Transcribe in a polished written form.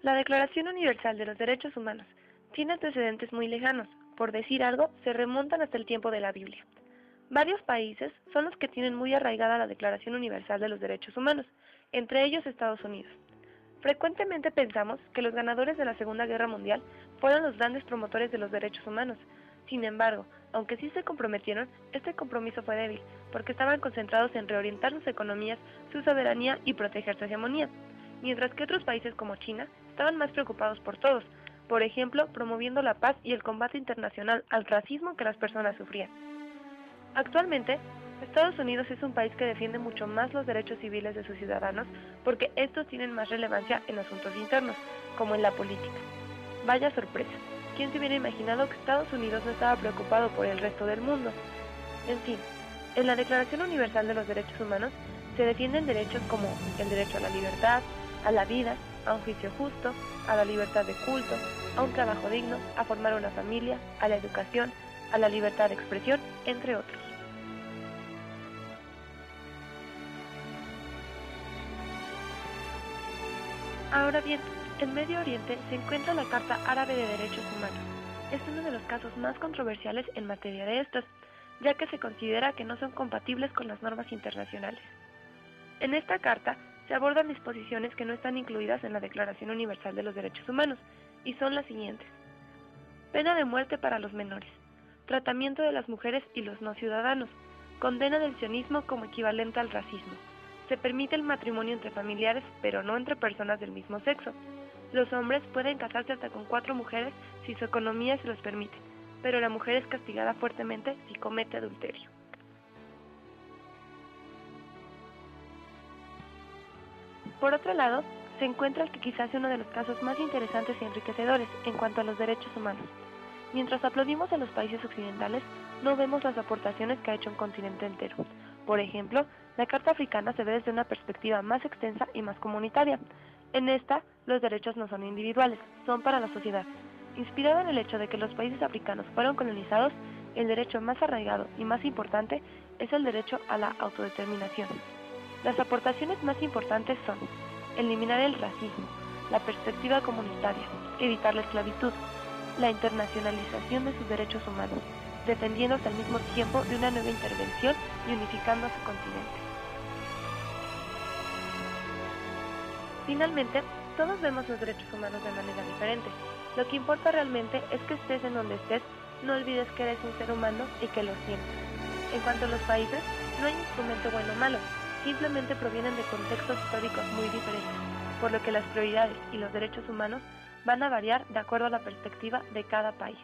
La Declaración Universal de los Derechos Humanos tiene antecedentes muy lejanos, por decir algo, se remontan hasta el tiempo de la Biblia. Varios países son los que tienen muy arraigada la Declaración Universal de los Derechos Humanos, entre ellos Estados Unidos. Frecuentemente pensamos que los ganadores de la Segunda Guerra Mundial fueron los grandes promotores de los derechos humanos. Sin embargo, aunque sí se comprometieron, este compromiso fue débil, porque estaban concentrados en reorientar sus economías, su soberanía y proteger su hegemonía, mientras que otros países como China estaban más preocupados por todos, por ejemplo, promoviendo la paz y el combate internacional al racismo que las personas sufrían. Actualmente, Estados Unidos es un país que defiende mucho más los derechos civiles de sus ciudadanos porque estos tienen más relevancia en asuntos internos, como en la política. Vaya sorpresa, ¿quién se hubiera imaginado que Estados Unidos no estaba preocupado por el resto del mundo? En fin, en la Declaración Universal de los Derechos Humanos se defienden derechos como el derecho a la libertad, a la vida, a un juicio justo, a la libertad de culto, a un trabajo digno, a formar una familia, a la educación, a la libertad de expresión, entre otros. Ahora bien, en Medio Oriente se encuentra la Carta Árabe de Derechos Humanos. Es uno de los casos más controversiales en materia de estos, ya que se considera que no son compatibles con las normas internacionales. En esta carta se abordan disposiciones que no están incluidas en la Declaración Universal de los Derechos Humanos, y son las siguientes. Pena de muerte para los menores, tratamiento de las mujeres y los no ciudadanos, condena del sionismo como equivalente al racismo. Se permite el matrimonio entre familiares, pero no entre personas del mismo sexo. Los hombres pueden casarse hasta con 4 mujeres si su economía se los permite, pero la mujer es castigada fuertemente si comete adulterio. Por otro lado, se encuentra el que quizás sea uno de los casos más interesantes y enriquecedores en cuanto a los derechos humanos. Mientras aplaudimos a los países occidentales, no vemos las aportaciones que ha hecho un continente entero. Por ejemplo, la Carta Africana se ve desde una perspectiva más extensa y más comunitaria. En esta, los derechos no son individuales, son para la sociedad. Inspirado en el hecho de que los países africanos fueron colonizados, el derecho más arraigado y más importante es el derecho a la autodeterminación. Las aportaciones más importantes son eliminar el racismo, la perspectiva comunitaria, evitar la esclavitud, la internacionalización de sus derechos humanos, defendiéndose al mismo tiempo de una nueva intervención y unificando a su continente. Finalmente, todos vemos los derechos humanos de manera diferente. Lo que importa realmente es que estés en donde estés, no olvides que eres un ser humano y que lo sientes. En cuanto a los países, no hay instrumento bueno o malo, simplemente provienen de contextos históricos muy diferentes, por lo que las prioridades y los derechos humanos van a variar de acuerdo a la perspectiva de cada país.